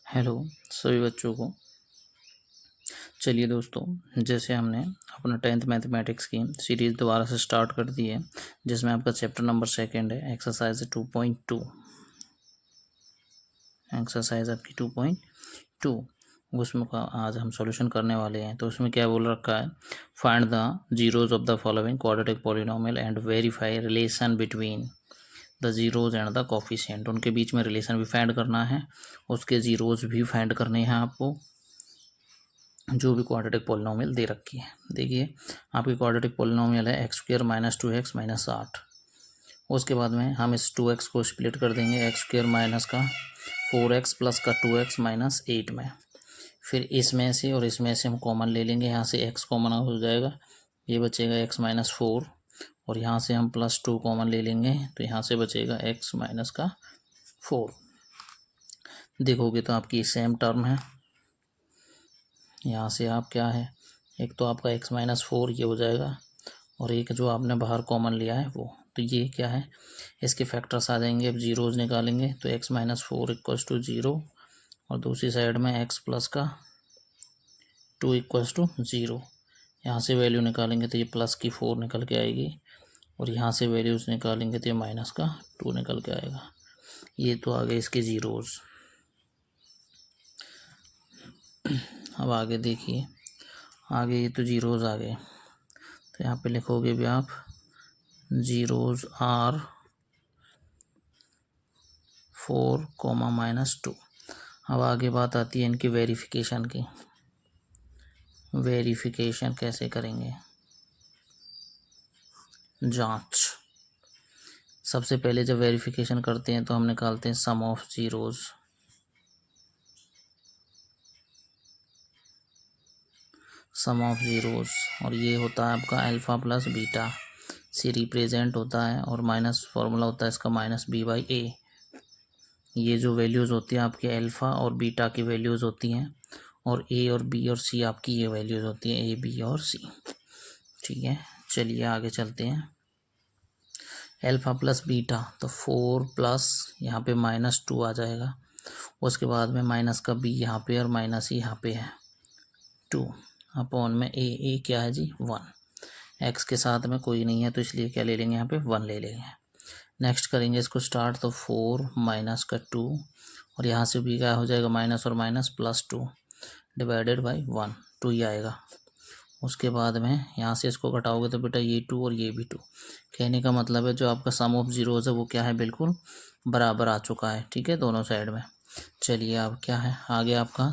Hello सभी बच्चों को। चलिए दोस्तों, जैसे हमने अपना 10th मैथमेटिक्स की सीरीज़ दोबारा से स्टार्ट कर दी है, जिसमें आपका चैप्टर नंबर 2 है, एक्सरसाइज 2.2। एक्सरसाइज आपकी 2.2 उसमें का आज हम सॉल्यूशन करने वाले हैं। तो उसमें क्या बोल रखा है, find the zeros of the following quadratic polynomial and verify relation between the zeros and the coefficient. उनके बीच में रिलेशन भी फाइंड करना है, उसके जीरोज भी फाइंड करने हैं आपको, जो भी क्वाड्रेटिक पॉलिनोमियल दे रखी है। देखिए आपकी क्वाड्रेटिक पॉलिनोमियल है x² - 2x - 8। उसके बाद में हम इस 2x को स्प्लिट कर देंगे x² माइनस का 4x प्लस का 2x - 8 में। फिर इसमें से और इसमें से हम कॉमन ले लेंगे, यहाँ से x कॉमन हो जाएगा, ये बचेगा x - 4, और यहाँ से हम +2 कॉमन ले लेंगे, तो यहाँ से बचेगा x - 4। देखोगे तो आपकी सेम टर्म है। यहाँ से आप क्या है, एक तो आपका x - 4 ये हो जाएगा, और एक जो आपने बाहर कॉमन लिया है वो, तो ये क्या है, इसके फैक्टर्स आ जाएंगे। अब जीरोज निकालेंगे तो x - 4 = 0, और दूसरी साइड में x प्लस का 2 = 0। यहाँ से वैल्यू निकालेंगे तो ये प्लस की 4 निकल के आएगी, और यहाँ से वैल्यूज निकालेंगे तो ये माइनस का 2 निकल के आएगा। ये तो आ गए इसके जीरोज। अब आगे देखिए, आगे ये तो जीरोज आ गए, तो यहाँ पे लिखोगे भी आप जीरोज आर 4, -2। अब आगे बात आती है इनकी वेरिफिकेशन की। वेरिफिकेशन कैसे करेंगे, जांच। सबसे पहले जब वेरिफिकेशन करते हैं तो हम निकालते हैं sum of zeros. Sum of zeros, और ये होता है आपका अल्फ़ा प्लस बीटा से रिप्रेजेंट होता है, और माइनस फार्मूला होता है इसका -b/a। ये जो वैल्यूज़ होती हैं आपके अल्फ़ा और बीटा की वैल्यूज़ होती हैं, और ए और बी और सी आपकी ये वैल्यूज़ होती हैं, ए बी और सी। ठीक है, चलिए आगे चलते हैं। अल्फ़ा प्लस बीटा, तो 4 प्लस यहाँ पे -2 आ जाएगा, उसके बाद में माइनस का बी यहाँ पे और माइनस यहाँ पे है 2 अपॉन में ए क्या है जी 1। एक्स के साथ में कोई नहीं है तो इसलिए क्या ले लेंगे, यहाँ पे 1 ले लेंगे। नेक्स्ट करेंगे इसको स्टार्ट, तो 4 माइनस का 2, और यहाँ से भी क्या हो जाएगा, माइनस और माइनस +2 डिवाइडेड बाई 1, 2 ही आएगा। उसके बाद में यहाँ से इसको घटाओगे तो बेटा ये 2 और ये भी 2। कहने का मतलब है जो आपका सम ऑफ जीरोज है वो क्या है, बिल्कुल बराबर आ चुका है। ठीक है, दोनों साइड में। चलिए अब क्या है, आगे आपका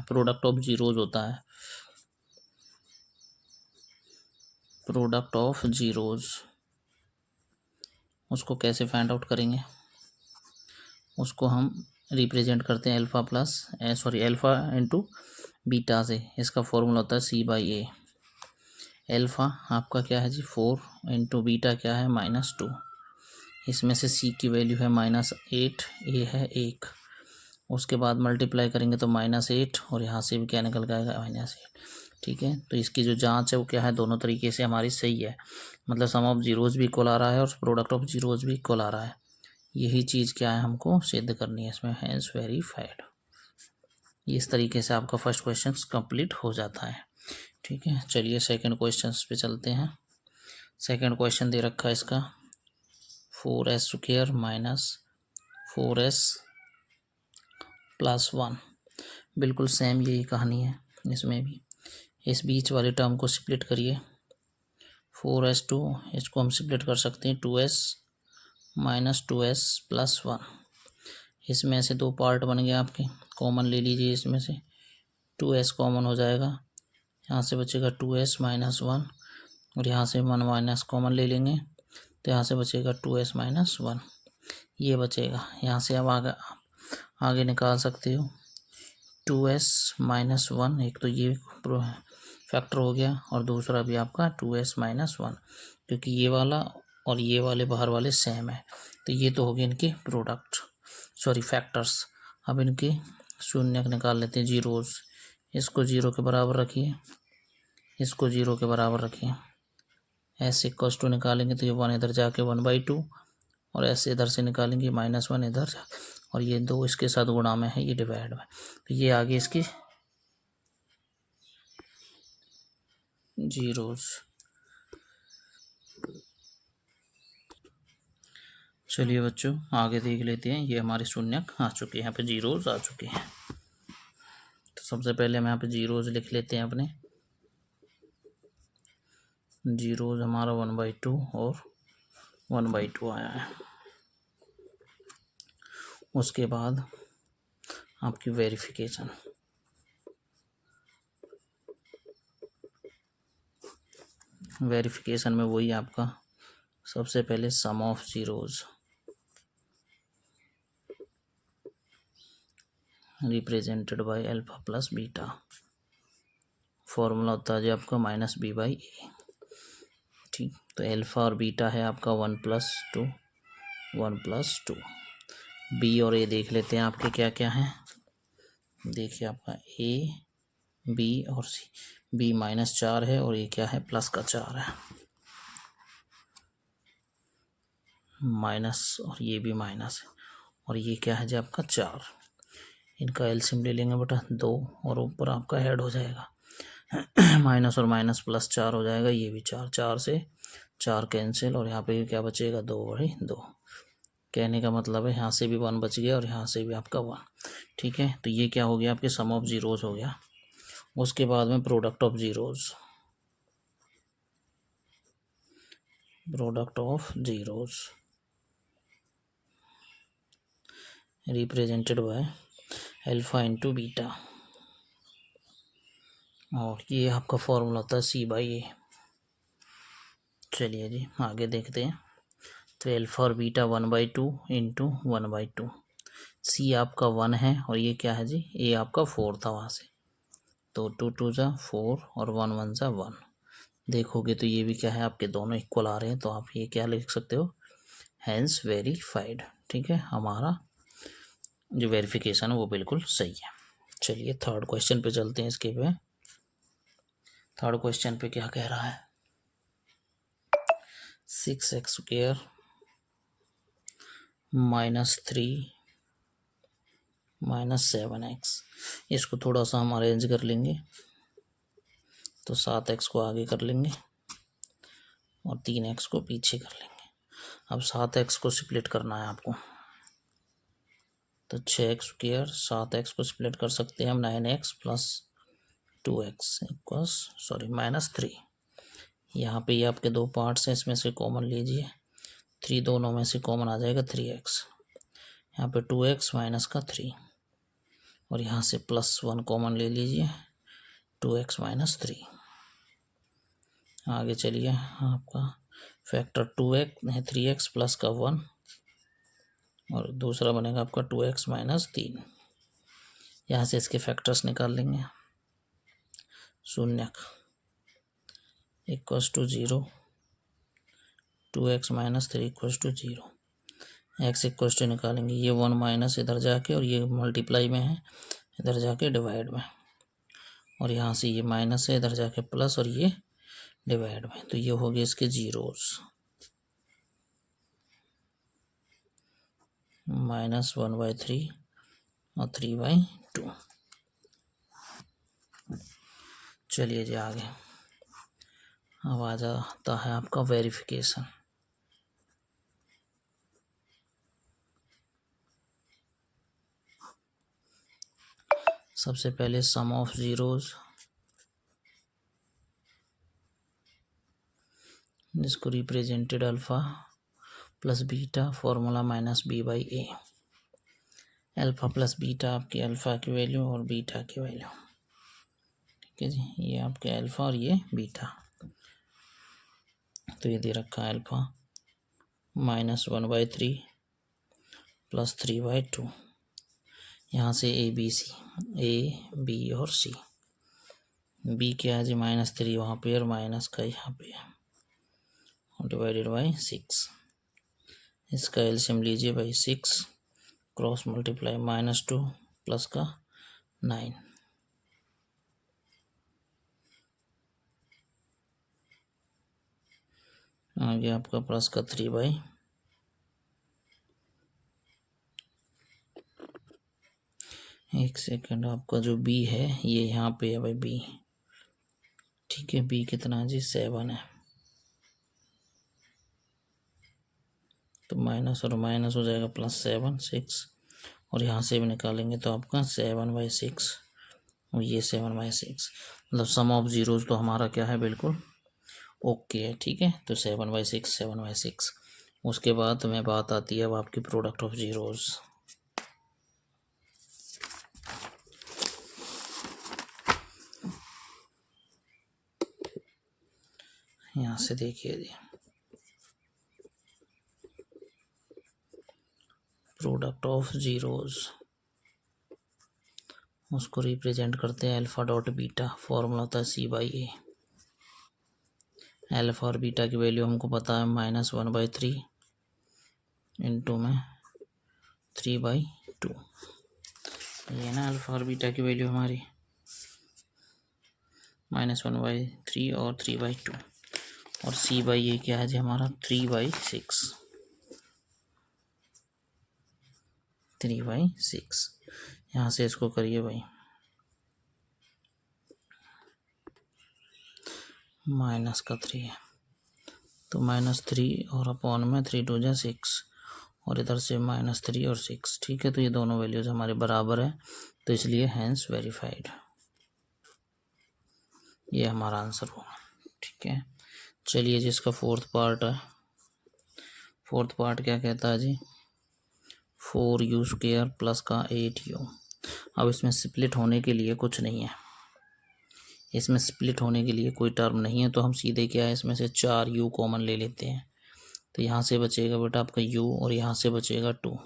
प्रोडक्ट ऑफ जीरोज होता है। प्रोडक्ट ऑफ जीरोज, उसको कैसे फाइंड आउट करेंगे, उसको हम रिप्रेजेंट करते हैं अल्फ़ा इंटू बीटा से। इसका फॉर्मूला होता है c/a। अल्फ़ा आपका क्या है जी 4, इंटू बीटा क्या है -2। इसमें से c की वैल्यू है -8, a है 1। उसके बाद मल्टीप्लाई करेंगे तो -8, और यहाँ से भी क्या निकल के आएगा -8। ठीक है, तो इसकी जो जांच है वो क्या है, दोनों तरीके से हमारी सही है। मतलब सम ऑफ जीरोज भी इक्वल आ रहा है और प्रोडक्ट ऑफ जीरोज भी इक्वल आ रहा है। यही चीज़ क्या है, हमको सिद्ध करनी है इसमें, हैंस वेरीफाइड। इस तरीके से आपका फर्स्ट क्वेश्चन कंप्लीट हो जाता है। ठीक है, चलिए सेकंड क्वेश्चन पे चलते हैं। सेकंड क्वेश्चन दे रखा है इसका 4s² - 4s + 1। बिल्कुल सेम यही कहानी है इसमें भी। इस बीच वाले टर्म को स्प्लिट करिए, 4s2, इसको हम स्प्लिट कर सकते हैं 2s - 2s + 1। इसमें से दो पार्ट बन गए आपके, कॉमन ले लीजिए, इसमें से 2s कॉमन हो जाएगा, यहाँ से बचेगा 2s - 1, और यहाँ से 1 माइनस कॉमन ले लेंगे तो यहाँ से बचेगा 2s - 1, ये बचेगा। यहाँ से अब आगे निकाल सकते हो 2s - 1, एक तो ये फैक्टर हो गया, और दूसरा भी आपका 2s - 1, क्योंकि ये वाला और ये वाले बाहर वाले सेम है, तो ये तो हो गए इनके फैक्टर्स। अब इनके शून्य निकाल लेते हैं, जीरोज। इसको 0 के बराबर रखिए, इसको 0 के बराबर रखिए। s = निकालेंगे तो ये 1 इधर जाके 1/2, और ऐसे इधर से निकालेंगे -1 इधर, और ये 2 इसके साथ गुणा में है, ये डिवाइड में, तो ये आगे इसकी जीरोस। चलिए बच्चों आगे देख लेते हैं। ये हमारे शून्यक आ चुके हैं, यहाँ पे जीरोस आ चुके हैं। तो सबसे पहले हम यहाँ पे जीरोस लिख लेते हैं अपने। जीरोस हमारा 1/2 और 1/2 आया है। उसके बाद आपकी वेरिफिकेशन, वेरिफिकेशन में वही आपका सबसे पहले sum of zeros represented by alpha plus beta. Formula होता है जी आपका -b/a। ठीक, तो अल्फा और बीटा है आपका 1+2 1+2। बी और ए देख लेते हैं आपके क्या क्या हैं। देखिए आपका ए, बी और सी। बी -4 है और ये क्या है, प्लस का 4 है, माइनस, और ये भी माइनस है, और ये क्या है जी आपका 4। इनका एलसीएम ले लेंगे बेटा 2, और ऊपर आपका ऐड हो जाएगा माइनस और माइनस प्लस 4 हो जाएगा, ये भी 4, 4 से 4 कैंसिल, और यहाँ पे क्या बचेगा 2/2। कहने का मतलब है यहाँ से भी 1 बच गया और यहाँ से भी आपका 1। ठीक है, तो ये क्या हो गया आपके सम ऑफ जीरोस हो गया। उसके बाद में product of zeros, product of zeros represented by alpha into beta, और ये आपका फॉर्मूला होता है c/a। चलिए जी आगे देखते हैं। तो अल्फा और बीटा 1/2 इंटू 1/2। सी आपका 1 है और ये क्या है जी, ए आपका 4 था वहाँ से, तो 2 2 जा 4 और 1 1 जा 1। देखोगे तो ये भी क्या है आपके दोनों इक्वल आ रहे हैं, तो आप ये क्या लिख सकते हो, हैंस वेरीफाइड। ठीक है, हमारा जो वेरिफिकेशन है वो बिल्कुल सही है। चलिए थर्ड क्वेश्चन पे चलते हैं। इसके पे थर्ड क्वेश्चन पे क्या कह रहा है, 6x² -3 -7x। इसको थोड़ा सा हम अरेंज कर लेंगे, तो 7x को आगे कर लेंगे और 3x को पीछे कर लेंगे। अब 7x को स्प्लिट करना है आपको, तो 6x² 7x को स्प्लिट कर सकते हैं हम 9x + 2x -3। यहाँ पे ये आपके 2 पार्ट्स हैं, इसमें से कॉमन लीजिए, 3 दोनों में से कॉमन आ जाएगा 3x। यहाँ पे 2x माइनस का 3, और यहाँ से +1 कॉमन ले लीजिए, 2x - 3। आगे चलिए, आपका फैक्टर 2x है, 3x प्लस का 1, और दूसरा बनेगा आपका 2x - 3। यहाँ से इसके फैक्टर्स निकाल लेंगे। शून्यक = 0, 2x - 3 = 0। x = निकालेंगे, ये 1 माइनस इधर जाके, और ये मल्टीप्लाई में है इधर जाके डिवाइड में, और यहाँ से ये माइनस है इधर जाके प्लस, और ये डिवाइड में, तो ये हो गए इसके जीरोस। -1/3 और 3/2। चलिए जी आगे, अब आ जाता है आपका वेरिफिकेशन। सबसे पहले सम ऑफ जीरोस, जिसको represented alpha plus beta, formula -b/a। Alpha plus beta आपके अल्फा की वैल्यू और बीटा की वैल्यू। ठीक है जी, ये आपके अल्फा और ये बीटा। तो ये दे रखा है अल्फा -1/3 + 3/2। यहाँ से A B और C। बी क्या है जी -3 वहाँ पे और माइनस का यहाँ पे, डिवाइडेड बाई 6। इसका एलसीएम लीजिए बाई 6, क्रॉस मल्टीप्लाई -2 प्लस का 9। आगे आपका प्लस का 3/, एक सेकंड, आपका जो बी है ये यहाँ पे है भाई बी, ठीक है। बी कितना है जी 7 है, तो माइनस और माइनस हो जाएगा +7 6, और यहाँ से भी निकालेंगे तो आपका 7/6 और ये 7/6, मतलब सम ऑफ जीरोज तो हमारा क्या है बिल्कुल ओके है, ठीक है। तो 7/6 7/6। उसके बाद में बात आती है अब आपकी प्रोडक्ट ऑफ जीरोज। यहाँ से देखिए जी, प्रोडक्ट ऑफ जीरोज, उसको रिप्रेजेंट करते हैं अल्फा डॉट बीटा, फॉर्मूला होता है C/A। अल्फा और बीटा की वैल्यू हमको पता है -1/3 इंटू में 3/2, ये ना अल्फा और बीटा की वैल्यू हमारी -1/3 और 3/2, और C/A क्या है जी हमारा 3/6, 3/6। यहाँ से इसको करिए भाई -3 है, तो -3 और अपॉन में 3 2 जा 6, और इधर से -3 और 6, ठीक है। तो ये दोनों वैल्यूज हमारे बराबर है, तो इसलिए हैंस वेरीफाइड, ये हमारा आंसर होगा, ठीक है। चलिए जी, इसका फोर्थ पार्ट है। फोर्थ पार्ट क्या कहता है जी, 4u² प्लस का 8u। अब इसमें स्प्लिट होने के लिए कुछ नहीं है, इसमें स्प्लिट होने के लिए कोई टर्म नहीं है, तो हम सीधे क्या है इसमें से 4u कॉमन ले लेते हैं। तो यहाँ से बचेगा बेटा आपका u, और यहाँ से बचेगा 2।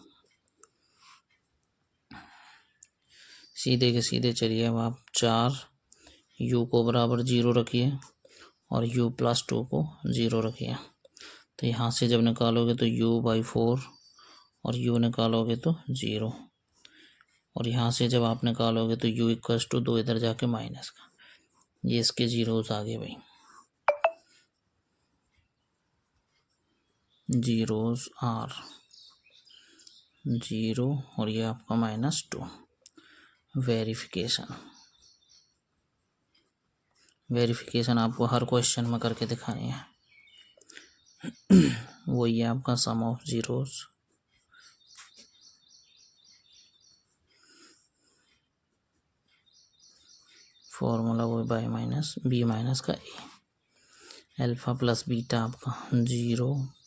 सीधे के सीधे चलिए, अब आप 4u को बराबर 0 रखिए और u + 2 को 0 रखिए। तो यहाँ से जब निकालोगे तो u/4 और u निकालोगे तो 0, और यहाँ से जब आप निकालोगे तो u = 2, इधर जाके माइनस का, ये इसके जीरोस आ गए भाई, जीरोस आर 0, और ये आपका -2। वेरिफिकेशन आपको हर क्वेश्चन में करके दिखानी है। वही है आपका सम ऑफ जीरोस, फॉर्मूला वो बाय -b - का a, अल्फा प्लस बीटा आपका 0 +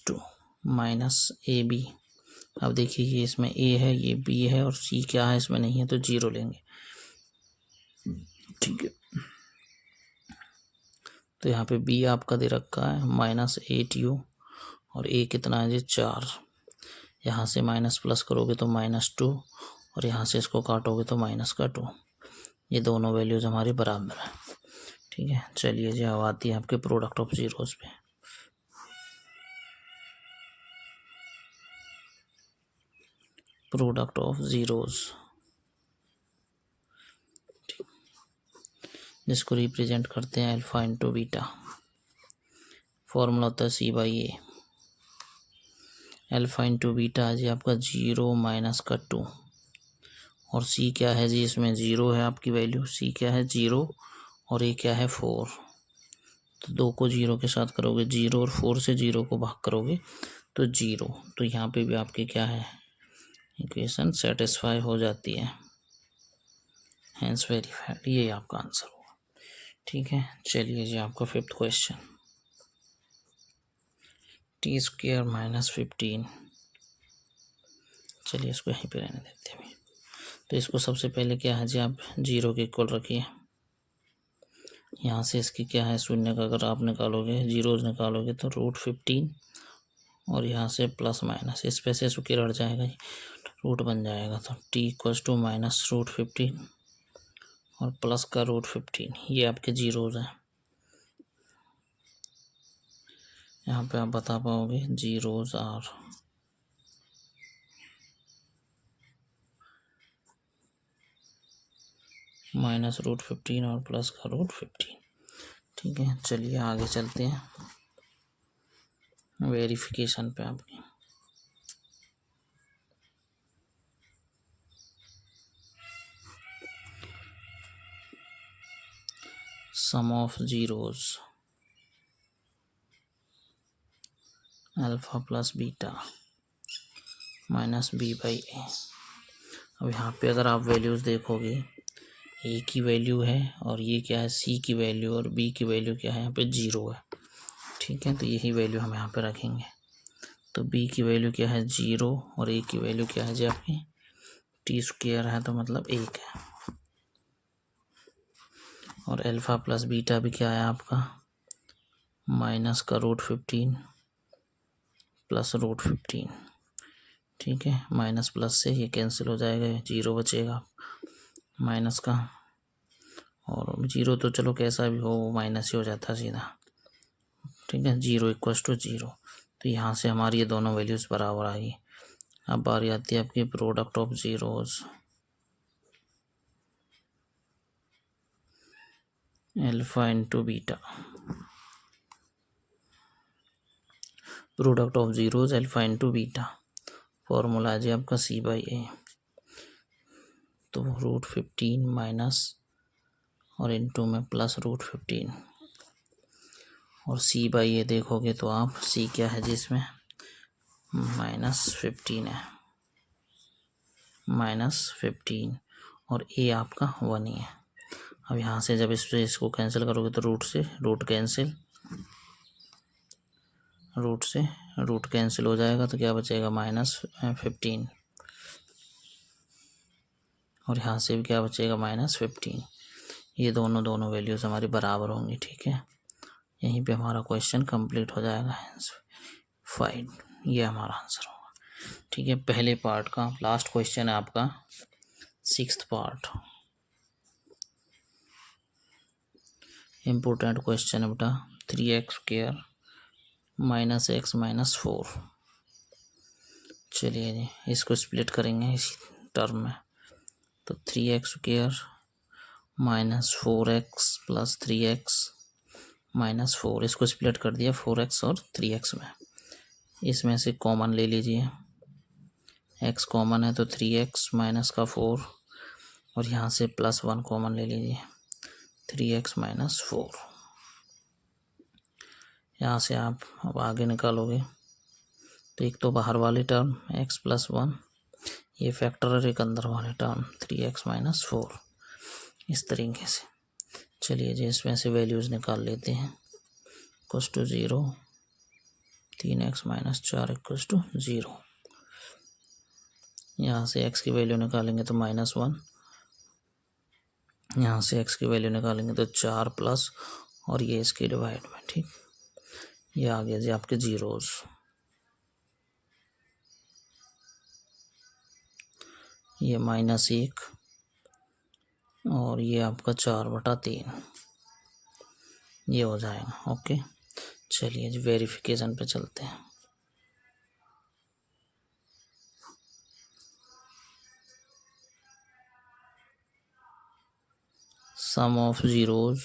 2 -ab। अब देखिए ये इसमें a है, ये b है, और c क्या है इसमें नहीं है, तो 0 लेंगे, ठीक है। तो यहाँ पे b आपका दे रखा है -8u, और a कितना है जी 4, यहाँ से माइनस प्लस करोगे तो -2, और यहाँ से इसको काटोगे तो -2। ये दोनों वैल्यूज हमारी बराबर है, ठीक है। चलिए जी, अब आती है आपके प्रोडक्ट ऑफ जीरोस पे। प्रोडक्ट ऑफ जीरोस, जिसको रिप्रेजेंट करते हैं अल्फा इंटू बीटा, फॉर्मूला होता है C/A। अल्फा इंटू बीटा जी आपका 0 - 2, और C क्या है जी इसमें 0 है आपकी वैल्यू, C क्या है 0, और A क्या है 4। तो 2 को 0 के साथ करोगे 0, और 4 से 0 को भाग करोगे तो 0। तो यहाँ पे भी आपकी क्या है इक्वेशन सेटिस्फाई हो जाती है, हैंस वेरीफाइड, ये आपका आंसर होगा, ठीक है। चलिए जी, आपका फिफ्थ क्वेश्चन, t² - 15। चलिए इसको यहीं पे रहने देते हैं। तो इसको सबसे पहले क्या है जी, आप 0 के इक्वल रखिए। यहाँ से इसकी क्या है शून्य का अगर आप निकालोगे, जीरोज निकालोगे तो √15, और यहाँ से प्लस माइनस इस पे से सुखी रह जाएगा, रूट बन जाएगा। तो t = -√15 और प्लस का √15, ये आपके जीरोज हैं। यहाँ पे आप बता पाओगे जीरोज आर -√15 और प्लस का √15, ठीक है। चलिए आगे चलते हैं वेरिफिकेशन पे आपकी। Sum of zeros alpha plus beta minus B by A. अब यहाँ पे अगर आप वैल्यूज़ देखोगे, ए की वैल्यू है और ये क्या है, सी की वैल्यू, और बी की वैल्यू क्या है, यहाँ पे 0 है। ठीक है, तो यही वैल्यू हम यहाँ पे रखेंगे। तो बी की वैल्यू क्या है, 0, और ए की वैल्यू क्या है जी आपकी टी स्क्वायर है, तो मतलब 1 है। और अल्फा प्लस बीटा भी क्या है आपका माइनस का √15 प्लस √15। ठीक है, माइनस प्लस से ये कैंसिल हो जाएगा, 0 बचेगा माइनस का, और 0 तो चलो कैसा भी हो वो माइनस ही हो जाता सीधा। ठीक है, 0 = 0। तो यहाँ से हमारी ये दोनों वैल्यूज़ बराबर आ गई। अब बारी आती है आपकी product of zeros, alpha into beta. Product of zeros alpha into beta, formula है जी आपका C/A। तो √15 माइनस और इंटू में प्लस √15, और C/A देखोगे तो आप C क्या है जी इसमें -15 है, -15, और A आपका 1 ही है। अब यहाँ से जब इसको कैंसिल करोगे तो रूट से रूट कैंसिल हो जाएगा, तो क्या बचेगा -15, और यहाँ से भी क्या बचेगा -15। ये दोनों वैल्यूज़ हमारी बराबर होंगी। ठीक है, यहीं पे हमारा क्वेश्चन कंप्लीट हो जाएगा। फाइंड, ये हमारा आंसर होगा। ठीक है, पहले पार्ट का लास्ट क्वेश्चन है आपका 6th पार्ट। इम्पोर्टेंट क्वेश्चन है बेटा। 3x² -x - 4। चलिए जी, इसको स्प्लिट करेंगे इसी टर्म में। तो 3x² -4x + 3x - 4, इसको स्प्लिट कर दिया 4x और 3x में। इसमें से कॉमन ले लीजिए, x कॉमन है तो 3x माइनस का 4, और यहाँ से +1 कॉमन ले लीजिए, 3x - 4। यहाँ से आप अब आगे निकालोगे तो एक तो बाहर वाली टर्म x + 1, ये फैक्टर, और एक अंदर वाली टर्म 3x - 4, इस तरीके से। चलिए जी, इसमें से वैल्यूज़ निकाल लेते हैं। = 0, 3x - 4 = 0। यहाँ से x की वैल्यू निकालेंगे तो -1, यहाँ से x की वैल्यू निकालेंगे तो 4 प्लस, और ये इसके डिवाइड में। ठीक, ये आ गया जी आपके जीरोज। ये -1, और ये आपका 4/3, ये हो जाएगा। ओके, चलिए जी वेरिफिकेशन पे चलते हैं। Sum of zeros